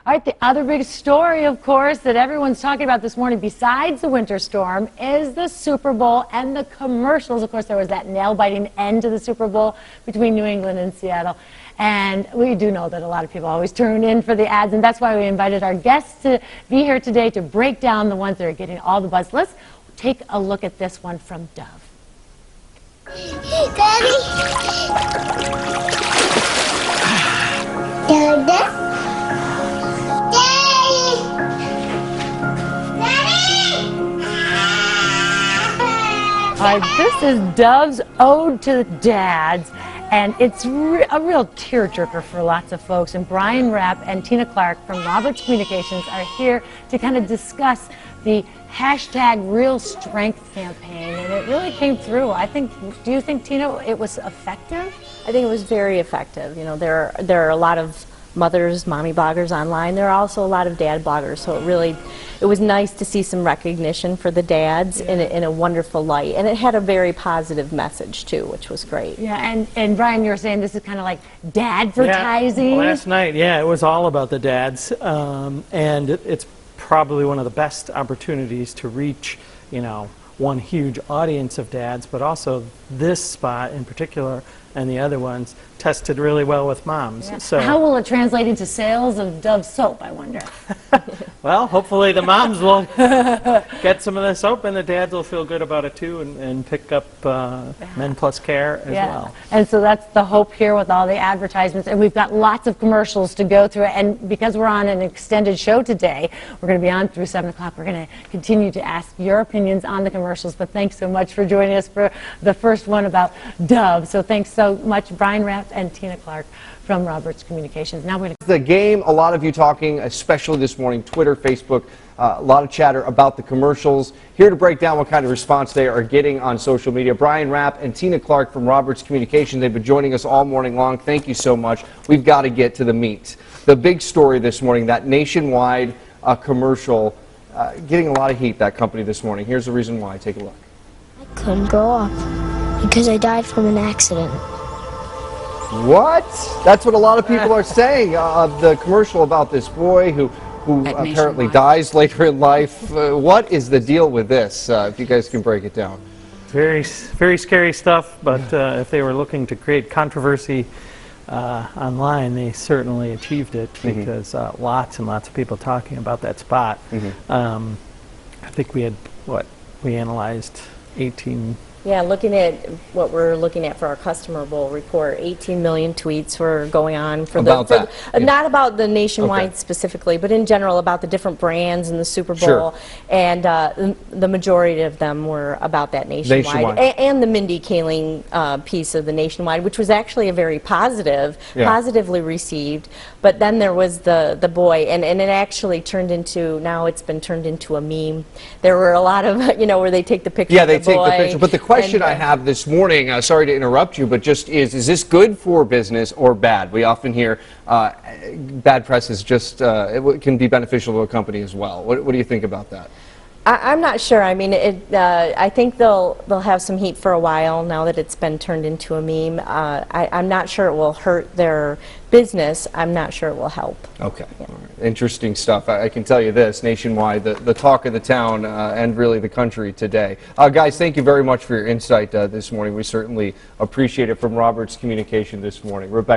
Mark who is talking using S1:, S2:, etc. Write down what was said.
S1: All right, the other big story, of course, that everyone's talking about this morning, besides the winter storm, is the Super Bowl and the commercials. Of course, there was that nail-biting end to the Super Bowl between New England and Seattle. And we do know that a lot of people always tune in for the ads, and that's why we invited our guests to be here today to break down the ones that are getting all the buzz. Let's take a look at this one from Dove.
S2: Daddy? Dada?
S1: This is Dove's Ode to the Dads, and it's a real tearjerker for lots of folks. And Brian Rapp and Tina Clark from Roberts Communications are here to kind of discuss the hashtag Real Strength campaign, and it really came through. Do you think, Tina, it was effective?
S3: I think it was very effective. You know, there are a lot of mothers, mommy bloggers online. There are also a lot of dad bloggers, so it was nice to see some recognition for the dads in a wonderful light, and it had a very positive message too, which was great.
S1: Yeah, and Brian, you were saying this is kind of like dadvertising.
S4: Yeah, last night, it was all about the dads, and it's probably one of the best opportunities to reach, one huge audience of dads, but also this spot in particular and the other ones tested really well with moms.
S1: Yeah.
S4: So
S1: how will it translate into sales of Dove soap, I wonder?
S4: Well, hopefully the moms will get some of the soap, and the dads will feel good about it too, and pick up Men Plus Care as well.
S1: And so that's the hope here with all the advertisements, and we've got lots of commercials to go through, and because we're on an extended show today, we're going to be on through 7 o'clock. We're going to continue to ask your opinions on the commercials, but thanks so much for joining us for the first one about Dove. So thanks so much, Brian Rapp and Tina Clark from Roberts Communications. Now we're going to
S5: the game. A lot of you talking, especially this morning, Twitter, Facebook, a lot of chatter about the commercials. Here to break down what kind of response they are getting on social media, Brian Rapp and Tina Clark from Roberts Communications. They've been joining us all morning long. Thank you so much. We've got to get to the meat. The big story this morning, that nationwide commercial, getting a lot of heat, that company this morning. Here's the reason why. Take a look.
S2: I couldn't grow up because I died from an accident.
S5: What? That's what a lot of people are saying. The commercial about this boy who apparently dies later in life. What is the deal with this? If you guys can break it down.
S4: Very, very scary stuff, but if they were looking to create controversy online, they certainly achieved it, because lots and lots of people talking about that spot. I think we had, we analyzed 18.
S3: Yeah, looking at what we're looking at for our Customer Bowl report, 18 million tweets were going on for not about the nationwide specifically, but in general about the different brands in the Super Bowl, and the majority of them were about that nationwide. And the Mindy Kaling piece of the nationwide, which was actually a very positively received. But then there was the boy, and it actually turned into, now it's been turned into a meme. There were a lot of, where they take the picture of the boy.
S5: Take the picture, but the question I have this morning, sorry to interrupt you, but just is this good for business or bad? We often hear bad press is just, it can be beneficial to a company as well. What do you think about that?
S3: I'm not sure. I mean, I think they'll have some heat for a while now that it's been turned into a meme. I'm not sure it will hurt their business. I'm not sure it will help.
S5: Okay. Yeah. All right. Interesting stuff. I can tell you this, nationwide, the talk of the town and really the country today. Guys, thank you very much for your insight this morning. We certainly appreciate it from Roberts Communication this morning. Rebecca.